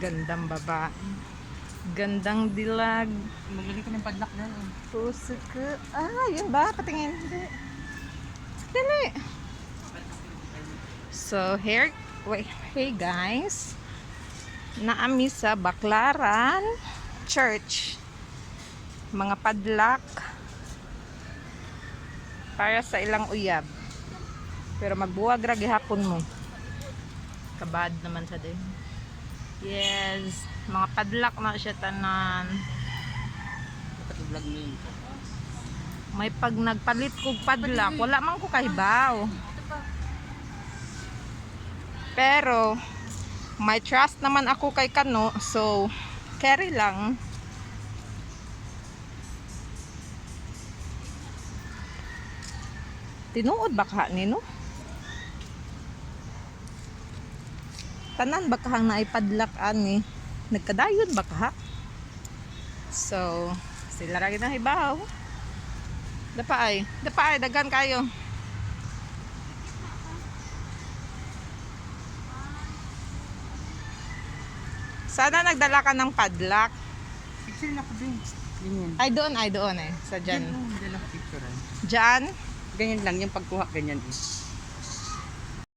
Gandang babae. Gandang dilag. Maglagay ka ng padlock na yun. Puso ko. Ah, yun ba? Patingin. Hindi. Dali. So, here. Wait. Hey guys. Naami sa Baclaran Church. Mga padlock. Para sa ilang uyab. Pero magbuwag ra gihapon mo. Kabad naman sa din. Yes. Mga padlock na siya tanan. Dapat i-vlog mo yun. May pag nagpalit kog padlock, wala man ko kahibaw. Pero may trust naman ako kay Kano, so carry lang. Tinuod ba ka nino? Tanan ba kahang naipadlock ani? Nagkadayon ba ka? So, sila ra gyud ang hibaw. Dapa ay, dagan kayo. Sana nagdala ka ng padlock. Picture na ko din. Ganyan. Ay doon eh, sa dyan. Ganyan lang picture. Dyan? Ganyan lang, yung pagkuha ganyan eh.